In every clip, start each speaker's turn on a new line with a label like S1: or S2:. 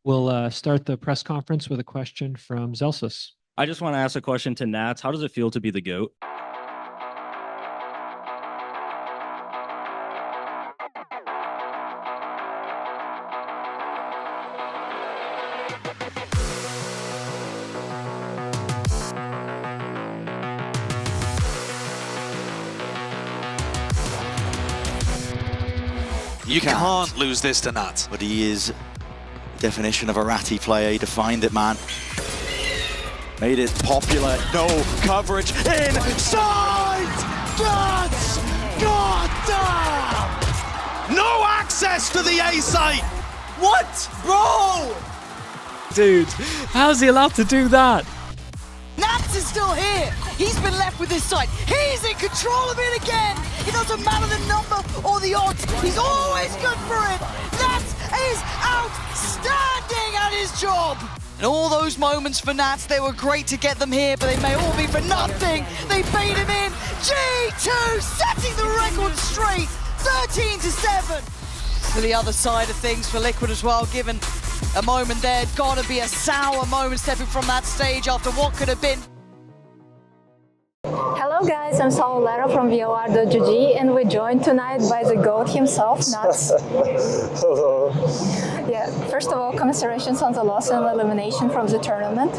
S1: We'll start the press conference with a question from Zelsis.
S2: I just want to ask a question to nAts. How does it feel to be the GOAT?
S3: You can't lose this to nAts.
S4: But he is the definition of a ratty player. He defined it, man. Made it popular. No coverage. Inside! nAts! God damn!
S3: No access to the A site!
S5: What? Bro!
S6: Dude, how's he allowed to do that?
S5: nAts is still here. He's been left with his side. He's in control of it again. It doesn't matter the number or the odds. He's always good for it. nAts is outstanding at his job. And all those moments for nAts, they were great to get them here, but they may all be for nothing. They bait him in. G2 setting the record straight. 13-7. To the other side of things for Liquid as well, given a moment there. Gotta be a sour moment stepping from that stage after what could have been.
S7: Hello guys, I'm Saulera from VOR.GG and we're joined tonight by the GOAT himself, nAts.
S8: Hello.
S7: Yeah, first of all, commiserations on the loss and elimination from the tournament.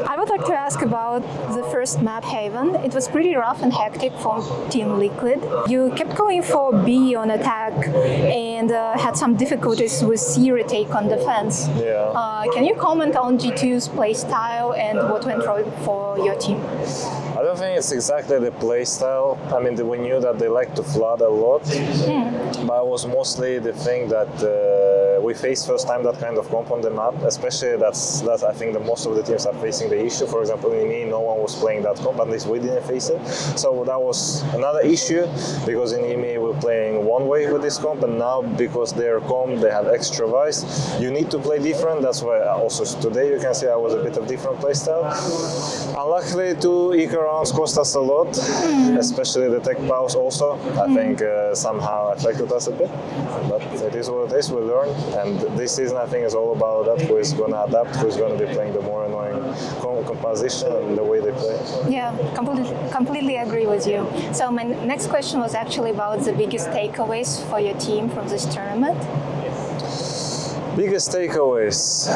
S7: I would like to ask about the first map, Haven. It was pretty rough and hectic from Team Liquid. You kept going for B on attack and had some difficulties with C retake on defense.
S8: Yeah.
S7: Can you comment on G2's playstyle and what went wrong for your team?
S8: I don't think it's exactly the play style. I mean, we knew that they like to flood a lot, but it was mostly the thing that we faced first time that kind of comp on the map. Especially that's I think that most of the teams are facing the issue. For example, in EMEA, no one was playing that comp, at least we didn't face it. So that was another issue because in EMEA we're playing one way with this comp, and now because they're comp, they have extra vice. You need to play different. That's why also today you can see I was a bit of different play style. Unluckily, 2 eco rounds cost us a lot, especially the tech pause also. I think somehow affected us a bit, but it is what it is. We learn, and this season I think is all about that. Who is going to adapt? Who is going to be playing the more annoying composition and the way they play.
S7: Yeah, completely agree with you. So my next question was actually about the biggest takeaways for your team from this tournament.
S8: Biggest takeaways.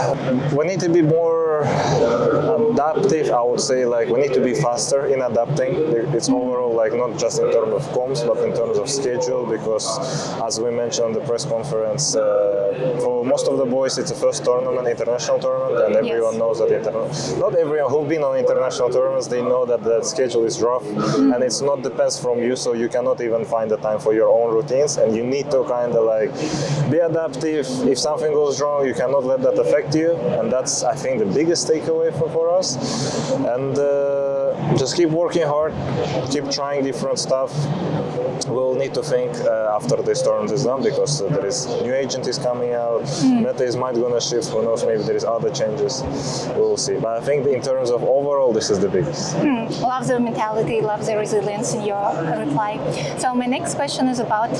S8: We need to be more adaptive, I would say. Like, we need to be faster in adapting. It's overall, like, not just in terms of comms, but in terms of schedule, because as we mentioned on the press conference, for most of the boys, it's a first tournament, international tournament, and everyone knows that not everyone who've been on international tournaments, they know that the schedule is rough, and it's not depends from you, so you cannot even find the time for your own routines, and you need to kind of like be adaptive. If something goes wrong, you cannot let that affect you, and that's, I think, the biggest takeaway for us. And just keep working hard, keep trying different stuff. We'll need to think after this tournament is done, because there is new agent is coming out, meta is might gonna shift, who knows, maybe there is other changes, we'll see. But I think in terms of overall, this is the biggest.
S7: Love the mentality, love the resilience in your reply. So my next question is about,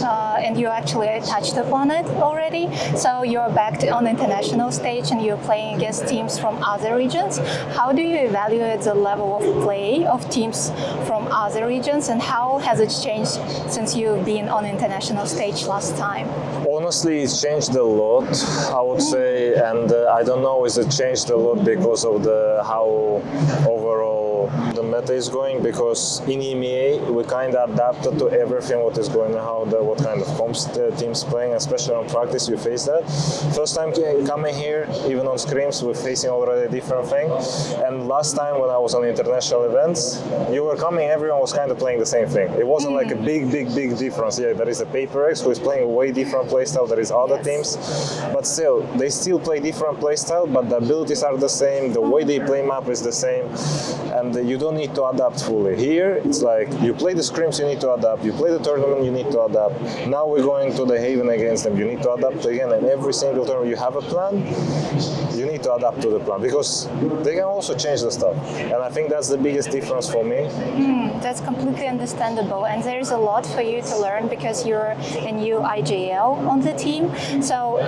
S7: and you actually touched upon it already, so you're back on the international stage and you're playing against teams from other regions. How do you evaluate the level of play of teams from other regions, and how has it changed since you've been on international stage last time?
S8: Honestly, it's changed a lot, I would say, and I don't know, is it changed a lot because of how overall the meta is going, because in EMEA we kind of adapted to everything what is going on, what kind of comps the team's playing, especially on practice you face that. First time coming here, even on scrims, we're facing already a different thing, and last time when I was on international events, you were coming, everyone was kind of playing the same thing. It wasn't like a big difference. Yeah, there is a Paper X who is playing a way different playstyle, there is other teams, but still, they still play different playstyle, but the abilities are the same, the way they play map is the same, and you don't need to adapt fully. Here, it's like, you play the scrims, you need to adapt, you play the tournament, you need to adapt. Now we're going to the Haven against them, you need to adapt again, and every single tournament you have a plan, you need to adapt to the plan, because they can also change the stuff, and I think that's the biggest difference for me.
S7: That's completely understandable, and there's a lot for you to learn because you're a new IGL on the team. So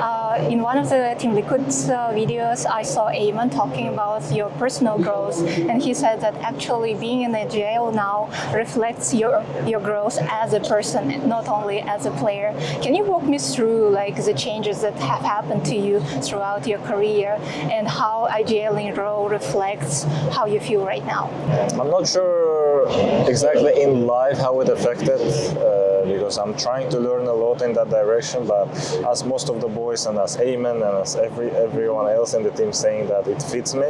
S7: in one of the Team Liquid videos, I saw Eamon talking about your personal growth, and he said that actually being in IGL now reflects your growth as a person, not only as a player. Can you walk me through like the changes that have happened to you throughout your career and how IGLing Role reflects how you feel right now?
S8: I'm not sure exactly in life how it affected, because I'm trying to learn a lot in that direction, but as most of the boys and as Eamon and as everyone else in the team saying that it fits me,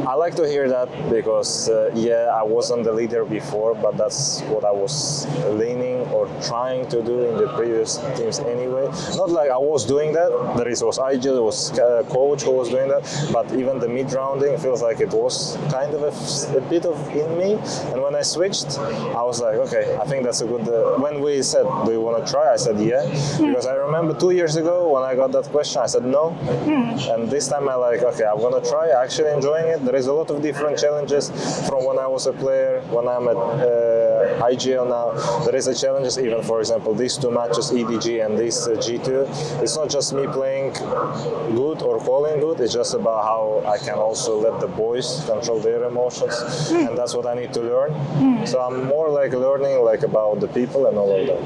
S8: I like to hear that because I wasn't the leader before, but that's what I was leaning or trying to do in the previous teams anyway. Not like I was doing that, there was IGL, it was coach who was doing that, but even the mid-rounding feels like it was kind of a bit of in me, and when I switched, I was like, okay, I think that's a good, when we said, do you want to try? I said, yeah, because I remember 2 years ago when I got that question, I said no, and this time I like, okay, I'm going to try, actually enjoying it. There is a lot of different challenges from when I was a player, when I'm at IGL now, there is a challenges, even for example, these two matches, EDG and this G2, it's not just me playing good or calling good, it's just about how I can also let the boys control their emotions, and that's what I need to learn. So I'm more like learning like about the people and all of that.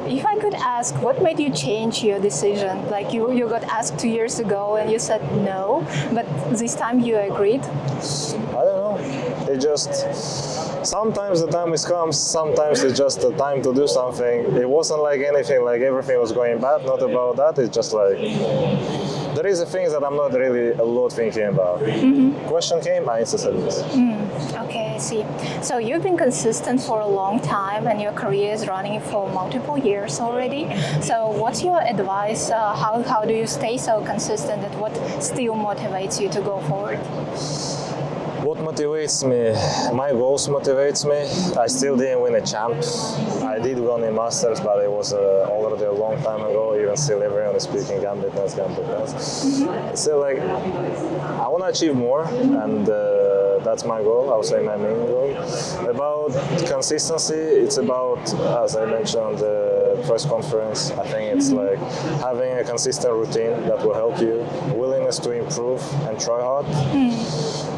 S7: If I could ask, what made you change your decision? Like you got asked 2 years ago and you said no, but this time you agreed?
S8: I don't know. It just, sometimes the time comes, sometimes it's just the time to do something. It wasn't like anything, like everything was going bad, not about that. It's just like, there is things that I'm not really a lot thinking about. Question came, I said yes.
S7: Okay, I see. So you've been consistent for a long time and your career is running for multiple years already. So what's your advice? How do you stay so consistent, and what still motivates you to go forward?
S8: What motivates me? My goals motivates me. I still didn't win a champ. I did win a Masters, but it was already a long time ago. Even still, everyone is speaking Gambit Nats, Gambit Nats. Still, like, I want to achieve more, and that's my goal. I would say my main goal. About consistency, it's about, as I mentioned on the press conference, I think it's like having a consistent routine that will help you, willingness to improve and try hard.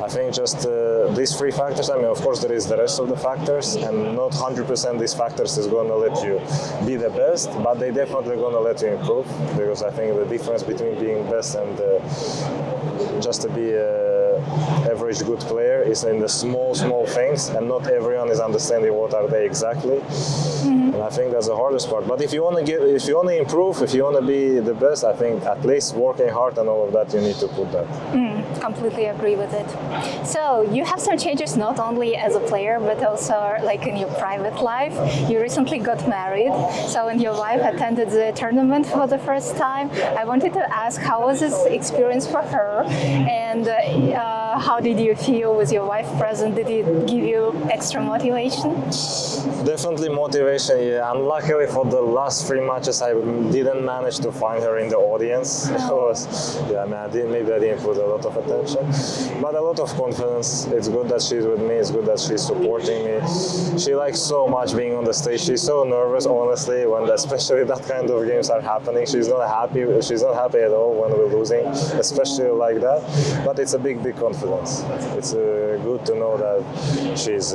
S8: I think just these three factors, I mean, of course there is the rest of the factors, and not 100% these factors is going to let you be the best, but they definitely going to let you improve, because I think the difference between being best and just to be average good player is in the small things, and not everyone is understanding what are they exactly. And I think that's the hardest part. But if you want to improve, if you want to be the best, I think at least working hard and all of that, you need to put that.
S7: Completely agree with it. So you have some changes not only as a player, but also like in your private life. You recently got married, so when your wife attended the tournament for the first time, I wanted to ask, how was this experience for her, and how did you feel with your wife present? Did it give you extra motivation?
S8: Definitely motivation, yeah. Unluckily for the last 3 matches, I didn't manage to find her in the audience. It was, yeah, I mean, maybe I didn't put a lot of attention, but a lot of confidence. It's good that she's with me. It's good that she's supporting me. She likes so much being on the stage. She's so nervous, honestly, when especially that kind of games are happening. She's not happy. She's not happy at all when we're losing, especially like that. But it's a big confidence. It's good to know that she's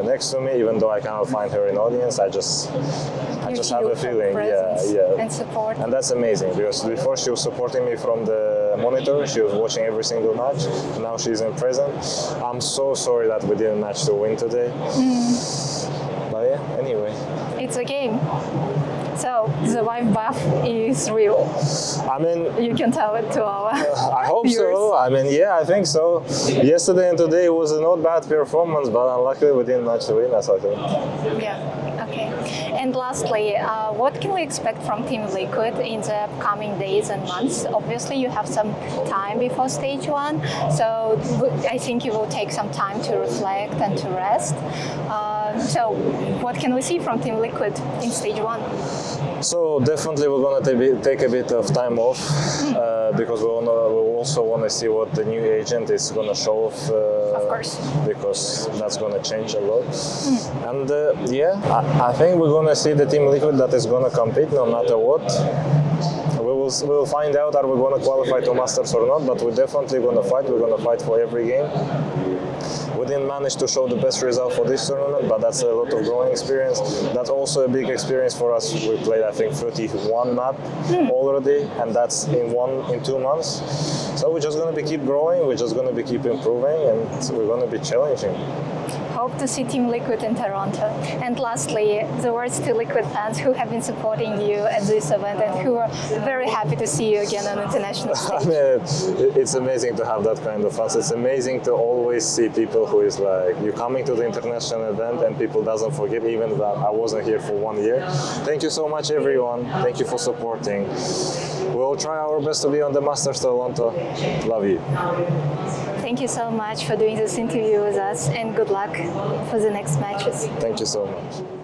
S8: next to me, even though I cannot find her in audience. I just have a feeling, yeah,
S7: and support.
S8: And that's amazing, because before she was supporting me from the monitor, she was watching every single match. Now she's in present. I'm so sorry that we didn't manage to win today. But yeah, anyway.
S7: It's a game. So the wife buff is real.
S8: I mean,
S7: you can tell it to our
S8: I hope
S7: viewers.
S8: so. I mean, yeah, I think so. Yesterday and today was a not bad performance, but unluckily we didn't manage to win, as I think.
S7: Yeah. Okay. And lastly, what can we expect from Team Liquid in the upcoming days and months? Obviously, you have some time before stage 1, so I think you will take some time to reflect and to rest. So what can we see from Team Liquid in stage 1?
S8: So definitely we're going to take a bit of time off, because we also want to see what the new agent is going to show off,
S7: of course,
S8: because that's going to change a lot. And yeah, I think we're going to see the Team Liquid that is going to compete no matter what. We will we'll find out are we going to qualify to Masters or not, but we're definitely going to fight. We're going to fight for every game. We didn't manage to show the best result for this tournament, but that's a lot of growing experience. That's also a big experience for us. We played, I think, 31 map already, and that's in 2 months. So we're just going to be keep growing, we're just going to be keep improving, and we're going to be challenging.
S7: Hope to see Team Liquid in Toronto. And lastly, the words to Liquid fans who have been supporting you at this event and who are very happy to see you again on international stage.
S8: I mean, it's amazing to have that kind of fans. It's amazing to always see people who is like, you're coming to the international event and people doesn't forget even that I wasn't here for 1 year. Thank you so much, everyone. Thank you for supporting. We'll try our best to be on the Masters Toronto. Love you.
S7: Thank you so much for doing this interview with us, and good luck for the next matches.
S8: Thank you so much.